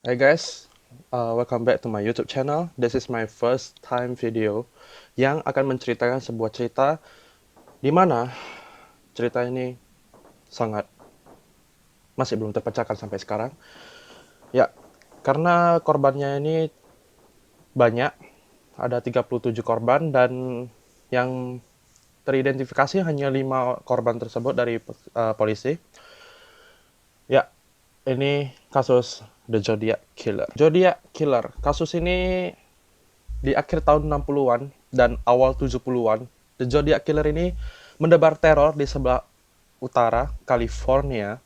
Hey guys, welcome back to my YouTube channel. This is my first time video yang akan menceritakan sebuah cerita di mana cerita ini sangat masih belum terpecahkan sampai sekarang. Ya, karena korbannya ini banyak, ada 37 korban dan yang teridentifikasi hanya 5 korban tersebut dari polisi. Ya, ini kasus The Zodiac Killer. Zodiac Killer, kasus ini di akhir tahun 60-an dan awal 70-an, The Zodiac Killer ini mendebar teror di sebelah utara California.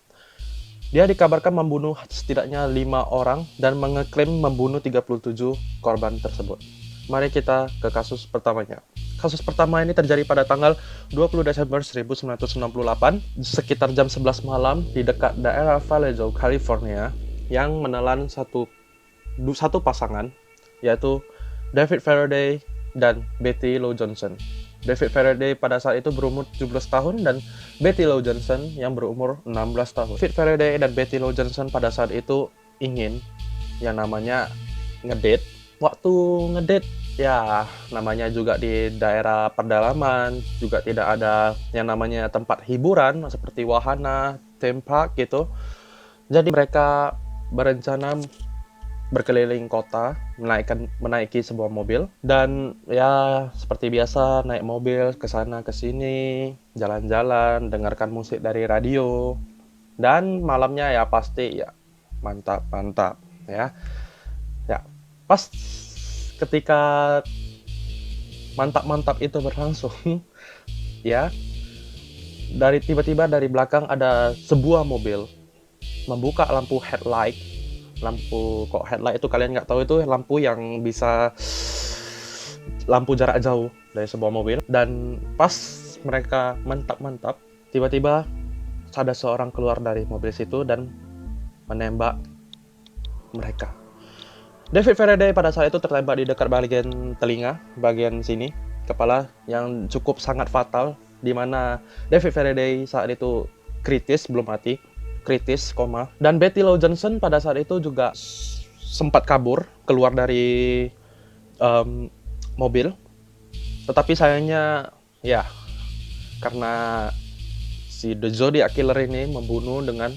Dia dikabarkan membunuh setidaknya 5 orang dan mengeklaim membunuh 37 korban tersebut. Mari kita ke kasus pertamanya. Kasus pertama ini terjadi pada tanggal 20 Desember 1968, sekitar jam 11 malam di dekat daerah Vallejo, California, yang menelan satu pasangan, yaitu David Faraday dan Betty Lou Johnson. David Faraday pada saat itu berumur 17 tahun dan Betty Lou Johnson yang berumur 16 tahun. David Faraday dan Betty Lou Johnson pada saat itu ingin yang namanya ngedate. Waktu ngedate ya namanya juga di daerah pedalaman, juga tidak ada yang namanya tempat hiburan seperti wahana, theme park gitu. Jadi mereka berencana berkeliling kota, menaiki sebuah mobil, dan ya seperti biasa naik mobil ke sana ke sini, jalan-jalan, dengarkan musik dari radio, dan malamnya ya pasti ya mantap ya. Ya, pas ketika mantap itu berlangsung ya, tiba-tiba dari belakang ada sebuah mobil membuka lampu headlight. Kok headlight itu kalian nggak tahu, itu lampu yang bisa lampu jarak jauh dari sebuah mobil. Dan pas mereka mantap tiba-tiba ada seorang keluar dari mobil situ dan menembak mereka. David Faraday pada saat itu tertembak di dekat bagian telinga, bagian sini kepala, yang cukup sangat fatal, di mana David Faraday saat itu kritis, belum mati, kritis, koma. Dan Betty Lou Johnson pada saat itu juga sempat kabur keluar dari mobil. Tetapi sayangnya ya, karena si The Zodiac Killer ini membunuh dengan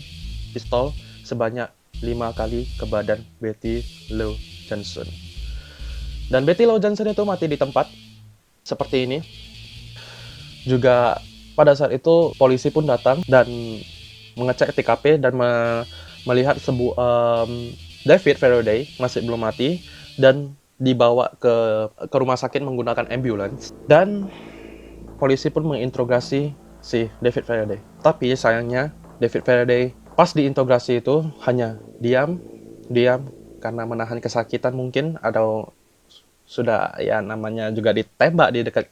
pistol sebanyak 5 kali ke badan Betty Lou Johnson. Dan Betty Lou Johnson itu mati di tempat seperti ini. Juga pada saat itu polisi pun datang dan mengecek TKP dan melihat David Faraday masih belum mati dan dibawa ke rumah sakit menggunakan ambulans, dan polisi pun menginterogasi si David Faraday. Tapi sayangnya David Faraday pas diinterogasi itu hanya diam karena menahan kesakitan mungkin, atau sudah ya namanya juga ditembak di dekat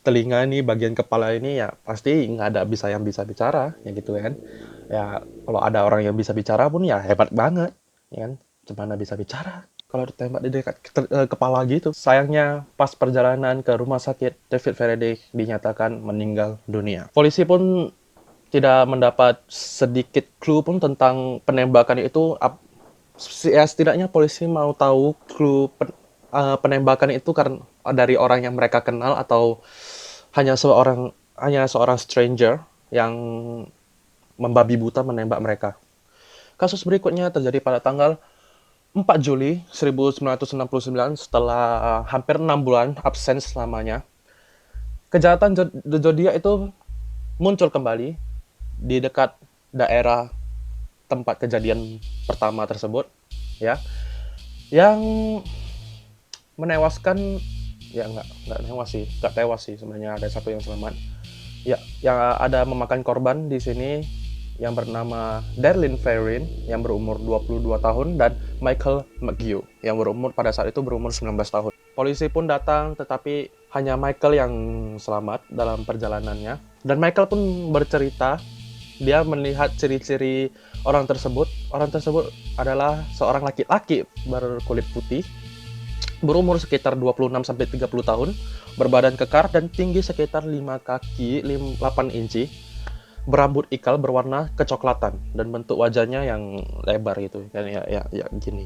telinga ini, bagian kepala ini, ya pasti nggak ada yang bisa bicara ya gitu kan. Ya kalau ada orang yang bisa bicara pun ya hebat banget ya kan, gimana bisa bicara kalau ditembak di dekat kepala gitu. Sayangnya pas perjalanan ke rumah sakit, David Faraday dinyatakan meninggal dunia. Polisi pun tidak mendapat sedikit clue pun tentang penembakan itu. Ya setidaknya polisi mau tahu clue penembakan itu karena dari orang yang mereka kenal atau hanya seorang stranger yang membabi buta menembak mereka. Kasus berikutnya terjadi pada tanggal 4 Juli 1969, setelah hampir 6 bulan absen selamanya. Kejahatan The Zodiac itu muncul kembali di dekat daerah tempat kejadian pertama tersebut ya, yang menewaskan, ya nggak tewas sih sebenarnya, ada satu yang selamat ya, yang ada memakan korban di sini yang bernama Darlene Ferrin yang berumur 22 tahun dan Michael McGeough yang pada saat itu berumur 19 tahun. Polisi pun datang tetapi hanya Michael yang selamat dalam perjalanannya, dan Michael pun bercerita dia melihat ciri-ciri orang tersebut. Orang tersebut adalah seorang laki-laki berkulit putih, berumur sekitar 26-30 tahun, berbadan kekar dan tinggi sekitar 5 kaki 8 inci. berambut ikal berwarna kecoklatan dan bentuk wajahnya yang lebar gitu kan, ya gini,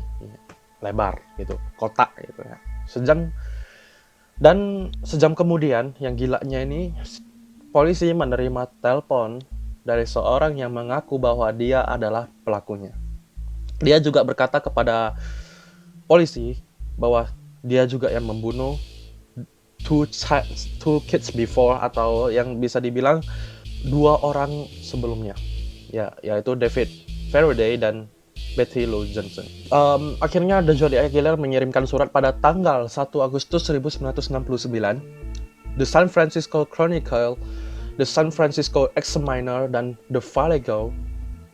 lebar gitu, kotak gitu ya. Sejam kemudian, yang gilanya ini, polisi menerima telepon dari seorang yang mengaku bahwa dia adalah pelakunya. Dia juga berkata kepada polisi bahwa dia juga yang membunuh two kids before, atau yang bisa dibilang 2 orang sebelumnya, yaitu David Faraday dan Betty Lou Johnson. Akhirnya The Zodiac Killer mengirimkan surat pada tanggal 1 Agustus 1969. The San Francisco Chronicle, The San Francisco Examiner, dan The Fargo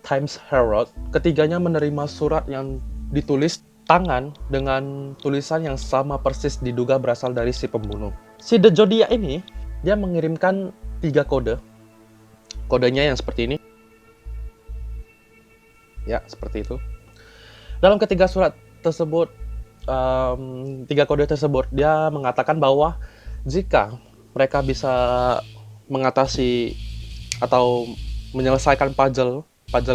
Times Herald, ketiganya menerima surat yang ditulis tangan dengan tulisan yang sama persis diduga berasal dari si pembunuh. Si The Zodiac ini, dia mengirimkan 3 kode. Kodenya yang seperti ini. Ya, seperti itu. Dalam ketiga surat tersebut, 3 kode tersebut, dia mengatakan bahwa jika mereka bisa mengatasi atau menyelesaikan puzzle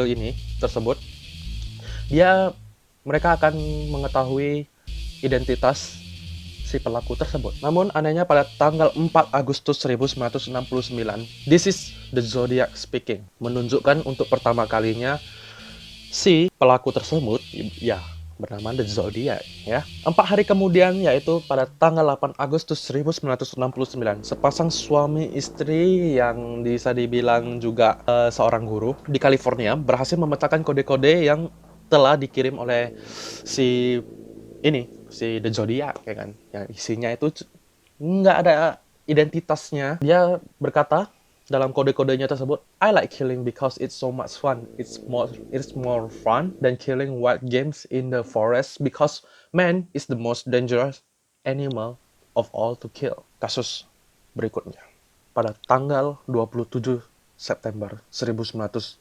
ini tersebut, mereka akan mengetahui identitas si pelaku tersebut. Namun anehnya pada tanggal 4 Agustus 1969, this is The Zodiac speaking, menunjukkan untuk pertama kalinya si pelaku tersebut ya bernama The Zodiac ya. 4 hari kemudian, yaitu pada tanggal 8 Agustus 1969, sepasang suami istri yang bisa dibilang juga seorang guru di California berhasil memecahkan kode-kode yang telah dikirim oleh si The Zodiac, ya kan, yang isinya itu nggak ada identitasnya. Dia berkata dalam kode-kodenya tersebut, I like killing because it's so much fun. It's more fun than killing wild games in the forest because man is the most dangerous animal of all to kill. Kasus berikutnya. Pada tanggal 27 September 1969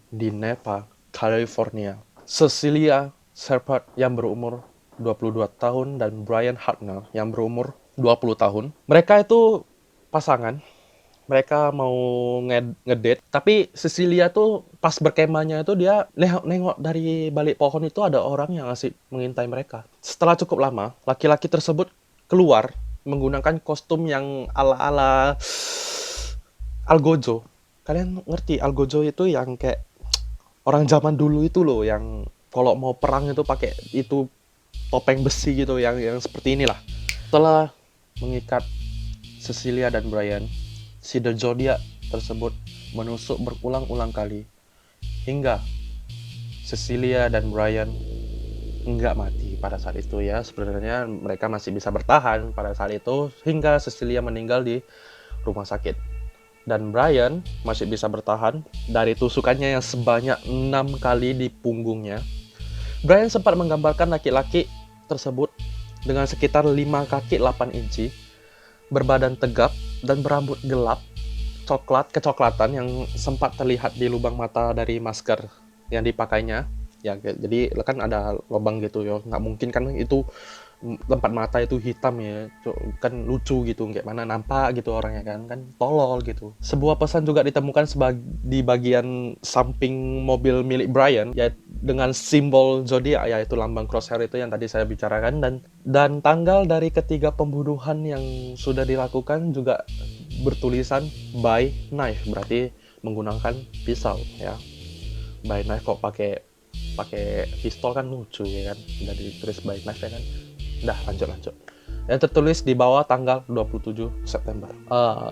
di Napa, California, Cecilia Shepard yang berumur 22 tahun dan Brian Hartnell yang berumur 20 tahun. Mereka itu pasangan. Mereka mau ngedate, tapi Cecilia tuh pas berkemahnya itu dia nengok dari balik pohon itu ada orang yang asik mengintai mereka. Setelah cukup lama, laki-laki tersebut keluar menggunakan kostum yang ala-ala Algojo. Kalian ngerti Algojo itu yang kayak orang zaman dulu itu loh, yang kalau mau perang itu pakai itu topeng besi gitu, yang seperti inilah. Setelah mengikat Cecilia dan Brian, si The Zodiac tersebut menusuk berulang-ulang kali hingga Cecilia dan Brian nggak mati pada saat itu ya. Sebenarnya mereka masih bisa bertahan pada saat itu hingga Cecilia meninggal di rumah sakit. Dan Brian masih bisa bertahan dari tusukannya yang sebanyak 6 kali di punggungnya. Brian sempat menggambarkan laki-laki tersebut dengan sekitar 5 kaki 8 inci, berbadan tegap dan berambut gelap kecoklatan yang sempat terlihat di lubang mata dari masker yang dipakainya. Ya, jadi kan ada lubang gitu ya, nggak mungkin kan itu tempat mata itu hitam ya, kan lucu gitu, kayak mana nampak gitu orangnya kan tolol gitu. Sebuah pesan juga ditemukan di bagian samping mobil milik Brian, yaitu dengan simbol zodiak, yaitu lambang crosshair itu yang tadi saya bicarakan, dan tanggal dari ketiga pembunuhan yang sudah dilakukan juga bertulisan by knife, berarti menggunakan pisau ya. By knife kok pakai pistol kan lucu ya kan, udah ditulis by knife ya kan. Dah, lanjut. Yang tertulis di bawah tanggal 27 September.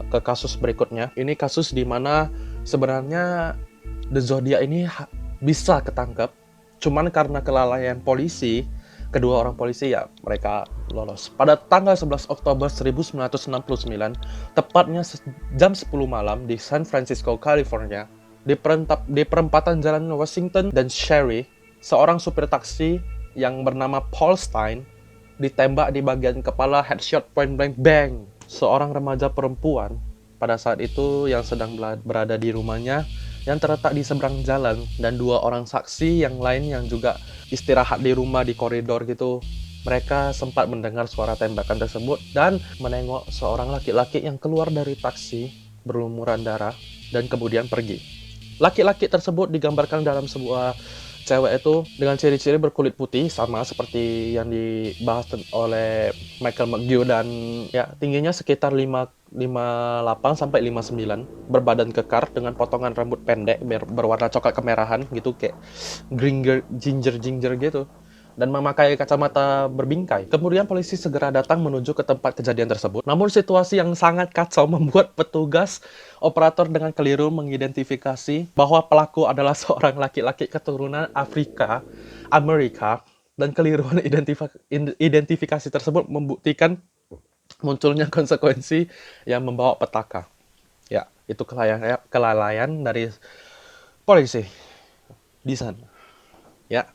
Ke kasus berikutnya. Ini kasus di mana sebenarnya The Zodiac ini bisa ketangkep, cuman karena kelalaian polisi, kedua orang polisi ya mereka lolos. Pada tanggal 11 Oktober 1969, tepatnya jam 10 malam di San Francisco, California, di perempatan jalan Washington dan Sherry, seorang supir taksi yang bernama Paul Stein ditembak di bagian kepala, headshot point blank bang. Seorang remaja perempuan pada saat itu yang sedang berada di rumahnya yang terletak di seberang jalan, dan 2 orang saksi yang lain yang juga istirahat di rumah di koridor gitu. Mereka sempat mendengar suara tembakan tersebut dan menengok seorang laki-laki yang keluar dari taksi berlumuran darah, dan kemudian pergi. Laki-laki tersebut digambarkan dalam sebuah cewek itu dengan ciri-ciri berkulit putih, sama seperti yang dibahas oleh Michael McGill, dan ya tingginya sekitar 58 sampai 59, berbadan kekar dengan potongan rambut pendek berwarna coklat kemerahan gitu, kayak ginger gitu, dan memakai kacamata berbingkai. Kemudian polisi segera datang menuju ke tempat kejadian tersebut. Namun situasi yang sangat kacau membuat petugas operator dengan keliru mengidentifikasi bahwa pelaku adalah seorang laki-laki keturunan Amerika, dan keliruan identifikasi tersebut membuktikan munculnya konsekuensi yang membawa petaka. Ya, itu kelalaian dari polisi di sana. Ya,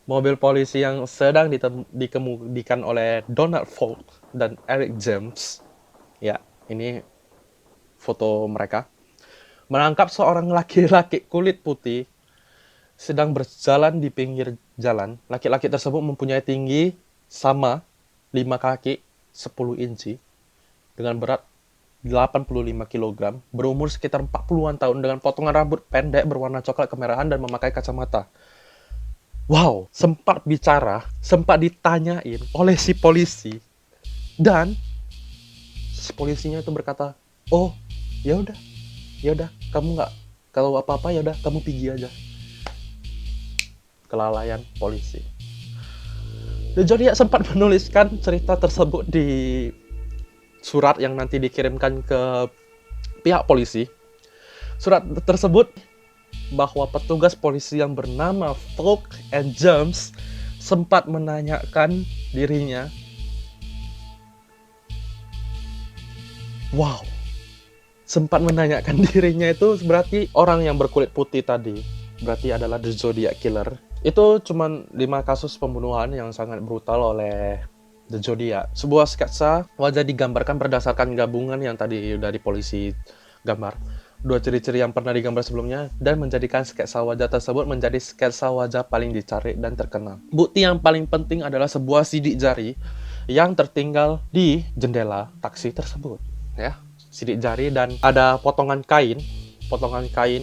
mobil polisi yang sedang dikemudikan oleh Donald Falk dan Eric James, ya, ini foto mereka, menangkap seorang laki-laki kulit putih sedang berjalan di pinggir jalan. Laki-laki tersebut mempunyai tinggi sama 5 kaki 10 inci dengan berat 85 kg, berumur sekitar 40-an tahun dengan potongan rambut pendek berwarna coklat kemerahan dan memakai kacamata. Wow, sempat ditanyain oleh si polisi, dan si polisinya itu berkata, "Oh, ya udah, kamu nggak kalau apa-apa, ya udah kamu pergi aja." Kelalaian polisi. The Zodiac sempat menuliskan cerita tersebut di surat yang nanti dikirimkan ke pihak polisi. Surat tersebut bahwa petugas polisi yang bernama Falk and James sempat menanyakan dirinya. Wow, sempat menanyakan dirinya itu berarti orang yang berkulit putih tadi berarti adalah The Zodiac Killer. Itu cuman 5 kasus pembunuhan yang sangat brutal oleh The Zodiac. Sebuah sketsa wajah digambarkan berdasarkan gabungan yang tadi dari polisi gambar, 2 ciri-ciri yang pernah digambar sebelumnya, dan menjadikan sketsa wajah tersebut menjadi sketsa wajah paling dicari dan terkenal. Bukti yang paling penting adalah sebuah sidik jari yang tertinggal di jendela taksi tersebut, ya, sidik jari, dan ada potongan kain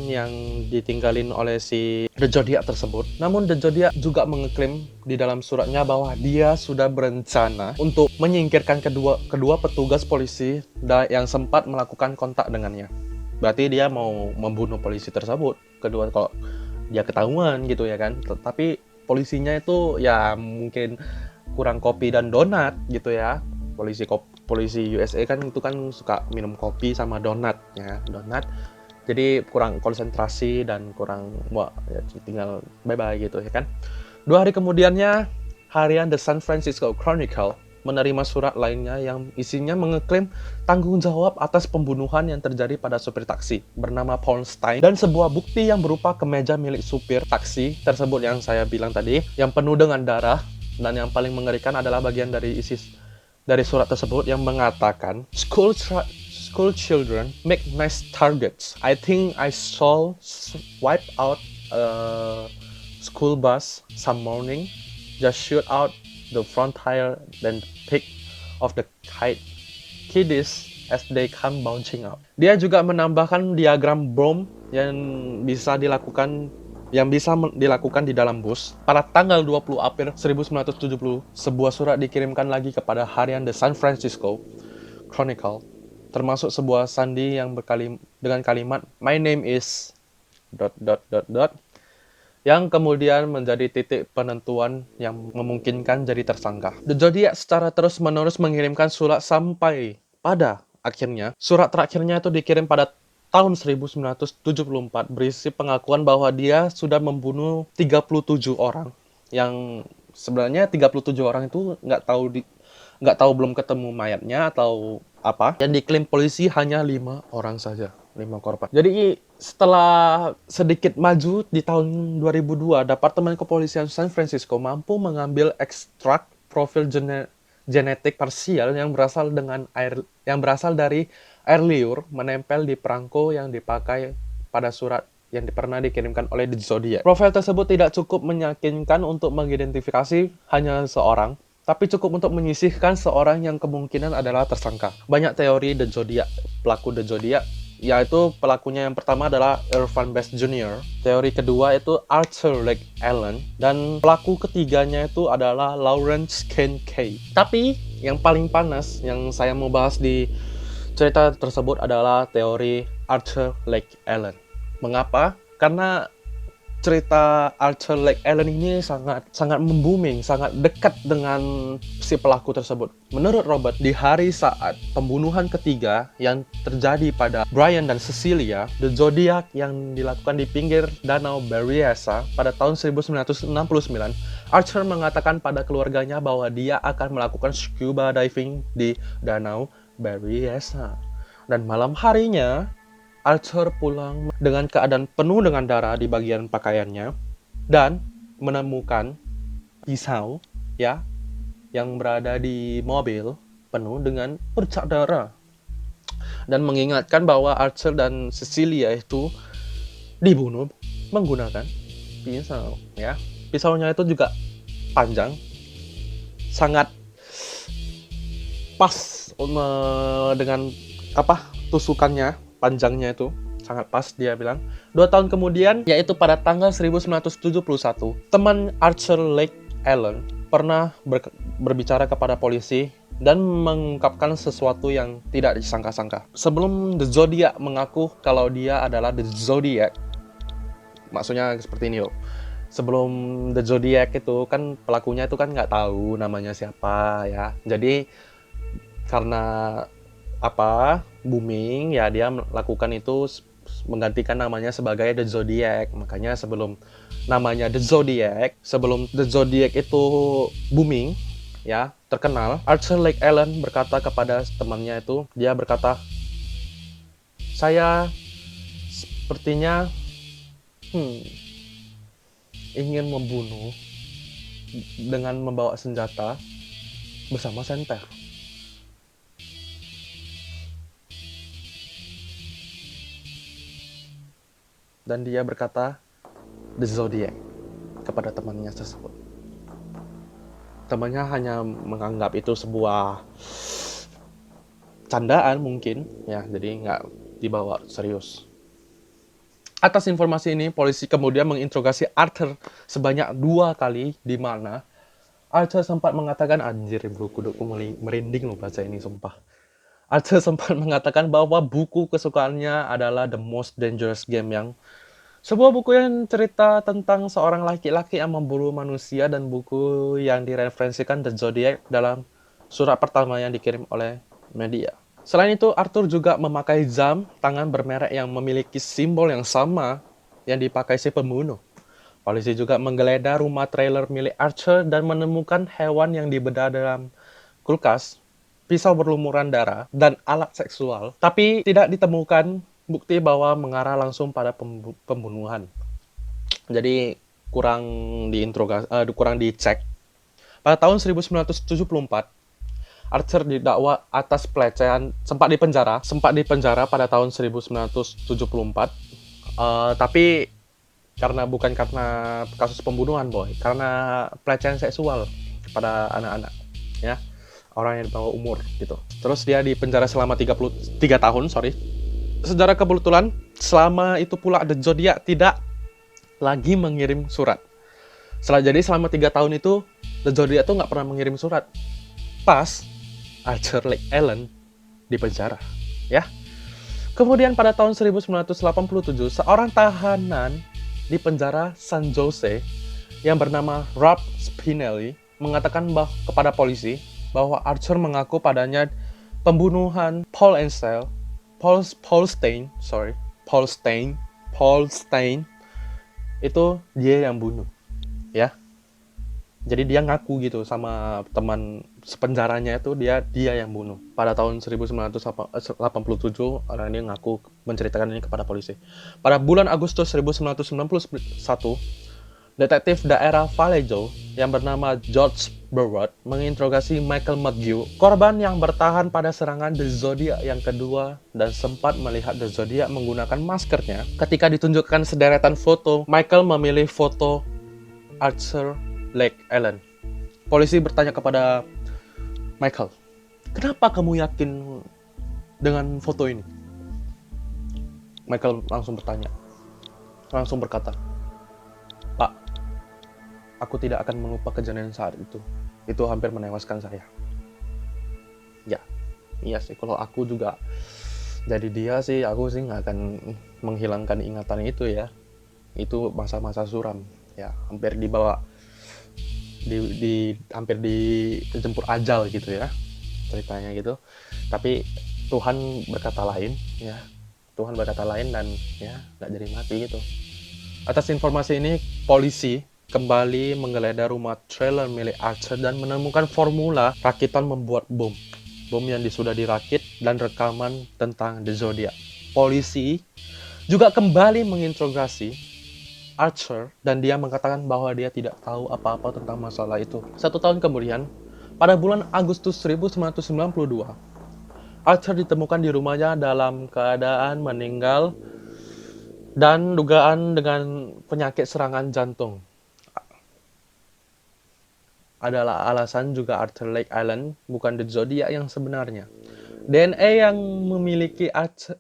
yang ditinggalin oleh si The Zodiac tersebut. Namun The Zodiac juga mengeklaim di dalam suratnya bahwa dia sudah berencana untuk menyingkirkan kedua petugas polisi yang sempat melakukan kontak dengannya. Berarti dia mau membunuh polisi tersebut kedua kalau dia ketahuan gitu ya kan. Tapi polisinya itu ya mungkin kurang kopi dan donat gitu ya. Polisi USA kan itu kan suka minum kopi sama donat ya, donat. Jadi kurang konsentrasi dan kurang ya tinggal bye-bye gitu ya kan. 2 hari kemudiannya, harian The San Francisco Chronicle menerima surat lainnya yang isinya mengeklaim tanggung jawab atas pembunuhan yang terjadi pada supir taksi bernama Paul Stine, dan sebuah bukti yang berupa kemeja milik supir taksi tersebut yang saya bilang tadi, yang penuh dengan darah. Dan yang paling mengerikan adalah bagian dari isi dari surat tersebut yang mengatakan, School children make nice targets. I think I saw wipe out a school bus some morning, just shoot out the front tire, then pick off the kiddies as they come bouncing out. Dia juga menambahkan diagram bom yang bisa dilakukan di dalam bus. Pada tanggal 20 April 1970, sebuah surat dikirimkan lagi kepada harian The San Francisco Chronicle, termasuk sebuah sandi yang dengan kalimat "My name is ... yang kemudian menjadi titik penentuan yang memungkinkan jadi tersangka. The Zodiac secara terus-menerus mengirimkan surat sampai pada akhirnya, surat terakhirnya itu dikirim pada tahun 1974 berisi pengakuan bahwa dia sudah membunuh 37 orang. Yang sebenarnya 37 orang itu nggak tahu belum ketemu mayatnya atau apa. Yang diklaim polisi hanya 5 orang saja, 5 korban. Jadi setelah sedikit maju di tahun 2002, Departemen Kepolisian San Francisco mampu mengambil ekstrak profil genetik parsial yang berasal dari air liur menempel di perangko yang dipakai pada surat yang pernah dikirimkan oleh The Zodiac. Profil tersebut tidak cukup meyakinkan untuk mengidentifikasi hanya seorang, tapi cukup untuk menyisihkan seorang yang kemungkinan adalah tersangka. Banyak teori The Zodiac, pelaku The Zodiac yaitu pelakunya yang pertama adalah Irfan Bass Jr. Teori kedua itu Arthur Lake Allen. Dan pelaku ketiganya itu adalah Lawrence Kane Kay. Tapi yang paling panas yang saya mau bahas di cerita tersebut adalah teori Arthur Lake Allen. Mengapa? Karena cerita Arthur Lake Allen ini sangat membuming, sangat dekat dengan si pelaku tersebut. Menurut Robert, di hari saat pembunuhan ketiga yang terjadi pada Brian dan Cecilia, The Zodiac yang dilakukan di pinggir danau Berryessa pada tahun 1969, Arthur mengatakan pada keluarganya bahwa dia akan melakukan scuba diving di danau Berryessa. Dan malam harinya, Arthur pulang dengan keadaan penuh dengan darah di bagian pakaiannya dan menemukan pisau ya yang berada di mobil penuh dengan bercak darah, dan mengingatkan bahwa Arthur dan Cecilia itu dibunuh menggunakan pisau ya. Pisaunya itu juga panjang, sangat pas dengan tusukannya. Panjangnya itu sangat pas, dia bilang. 2 tahun kemudian, yaitu pada tanggal 1971, teman Arthur Lake Allen pernah berbicara kepada polisi dan mengungkapkan sesuatu yang tidak disangka-sangka. Sebelum The Zodiac mengaku kalau dia adalah The Zodiac, maksudnya seperti ini loh. Sebelum The Zodiac itu kan pelakunya itu kan nggak tahu namanya siapa ya. Jadi karena booming ya, dia melakukan itu menggantikan namanya sebagai The Zodiac. Makanya sebelum namanya The Zodiac, sebelum The Zodiac itu booming ya, terkenal, Arthur Lake Allen berkata kepada temannya itu, dia berkata, saya sepertinya ingin membunuh dengan membawa senjata bersama senter. Dan dia berkata The Zodiac kepada temannya tersebut. Temannya hanya menganggap itu sebuah candaan mungkin ya, jadi nggak dibawa serius. Atas informasi ini, polisi kemudian menginterogasi Arthur sebanyak 2 kali, di mana Arthur sempat mengatakan, anjir bro, kuduku merinding loh baca ini sumpah. Arthur sempat mengatakan bahwa buku kesukaannya adalah The Most Dangerous Game, yang sebuah buku yang cerita tentang seorang laki-laki yang memburu manusia, dan buku yang direferensikan The Zodiac dalam surat pertama yang dikirim oleh media. Selain itu, Arthur juga memakai jam tangan bermerek yang memiliki simbol yang sama yang dipakai si pembunuh. Polisi juga menggeledah rumah trailer milik Arthur dan menemukan hewan yang dibedah dalam kulkas, pisau berlumuran darah, dan alat seksual. Tapi tidak ditemukan bukti bahwa mengarah langsung pada pembunuhan. Jadi kurang dicek. Pada tahun 1974, Arthur didakwa atas pelecehan, sempat dipenjara pada tahun 1974. Tapi bukan karena kasus pembunuhan, boy, karena pelecehan seksual kepada anak-anak ya, orang yang di bawah umur gitu. Terus dia dipenjara selama 33 tahun, Secara kebetulan, selama itu pula The Zodiac tidak lagi mengirim surat. Jadi selama 3 tahun itu, The Zodiac tuh nggak pernah mengirim surat. Pas Arthur Lake Allen dipenjara, ya. Kemudian pada tahun 1987, seorang tahanan di penjara San Jose yang bernama Rob Spinelli mengatakan kepada polisi bahwa Arthur mengaku padanya pembunuhan Paul Stein itu dia yang bunuh, ya. Jadi dia ngaku gitu sama teman sepenjaranya itu, dia yang bunuh. Pada tahun 1987 orang ini ngaku menceritakan ini kepada polisi. Pada bulan Agustus 1991, detektif daerah Vallejo yang bernama George Burward menginterogasi Michael McGeough, korban yang bertahan pada serangan The Zodiac yang kedua dan sempat melihat The Zodiac menggunakan maskernya. Ketika ditunjukkan sederetan foto, Michael memilih foto Arthur Lake Allen. Polisi bertanya kepada Michael, kenapa kamu yakin dengan foto ini? Michael langsung berkata, "Pak, aku tidak akan melupa kejadian saat itu. Itu hampir menewaskan saya." Ya, iya sih, kalau aku juga jadi dia sih, aku sih nggak akan menghilangkan ingatan itu ya. Itu masa-masa suram, ya, hampir dibawa, hampir dijemput ajal gitu ya, ceritanya gitu. Tapi Tuhan berkata lain, ya. Tuhan berkata lain dan ya nggak jadi mati gitu. Atas informasi ini, polisi kembali menggeledah rumah trailer milik Archer dan menemukan formula rakitan membuat bom. Bom yang sudah dirakit dan rekaman tentang The Zodiac. Polisi juga kembali menginterogasi Archer dan dia mengatakan bahwa dia tidak tahu apa-apa tentang masalah itu. 1 tahun kemudian, pada bulan Agustus 1992, Archer ditemukan di rumahnya dalam keadaan meninggal dan dugaan dengan penyakit serangan jantung. Adalah alasan juga Arthur Lake Island bukan The Zodiac yang sebenarnya. DNA yang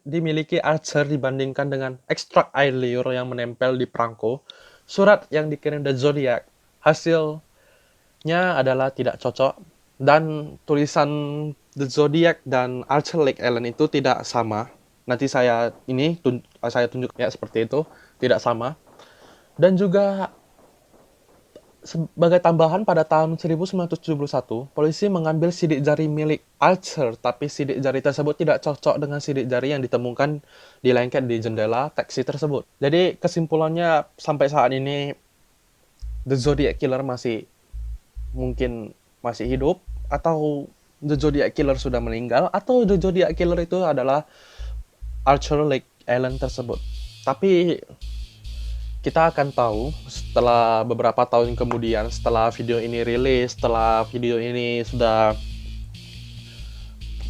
dimiliki Archer dibandingkan dengan ekstrak air liur yang menempel di perangko, surat yang dikirim The Zodiac, hasilnya adalah tidak cocok, dan tulisan The Zodiac dan Archer Lake Island itu tidak sama. Nanti saya tunjuk ya, seperti itu, tidak sama. Dan juga sebagai tambahan, pada tahun 1971, polisi mengambil sidik jari milik Archer, tapi sidik jari tersebut tidak cocok dengan sidik jari yang ditemukan di lengket di jendela taksi tersebut. Jadi kesimpulannya sampai saat ini The Zodiac Killer mungkin masih hidup, atau The Zodiac Killer sudah meninggal, atau The Zodiac Killer itu adalah Archer Lake Island tersebut. Tapi kita akan tahu setelah beberapa tahun kemudian, setelah video ini rilis, setelah video ini sudah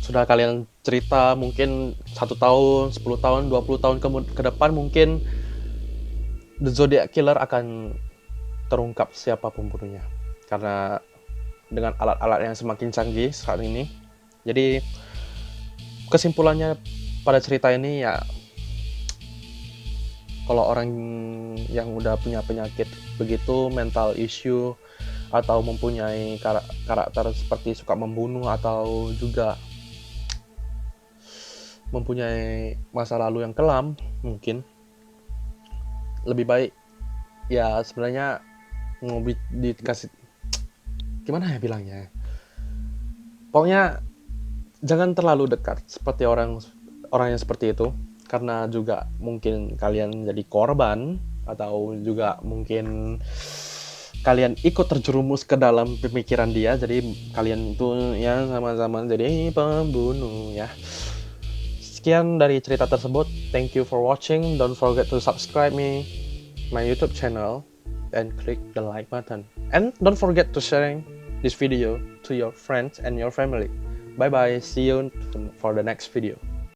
kalian cerita, mungkin 1 tahun, 10 tahun, 20 tahun ke depan, mungkin The Zodiac Killer akan terungkap siapa pembunuhnya. Karena dengan alat-alat yang semakin canggih saat ini. Jadi kesimpulannya pada cerita ini ya, kalau orang yang udah punya penyakit begitu, mental issue, atau mempunyai karakter seperti suka membunuh, atau juga mempunyai masa lalu yang kelam, mungkin lebih baik ya sebenarnya dikasih, gimana ya bilangnya, pokoknya jangan terlalu dekat seperti orang yang seperti itu. Karena juga mungkin kalian jadi korban, atau juga mungkin kalian ikut terjerumus ke dalam pemikiran dia, jadi kalian itu ya sama-sama jadi pembunuh ya. Sekian dari cerita tersebut. Thank you for watching. Don't forget to subscribe my YouTube channel and click the like button. And don't forget to sharing this video to your friends and your family. Bye bye. See you for the next video.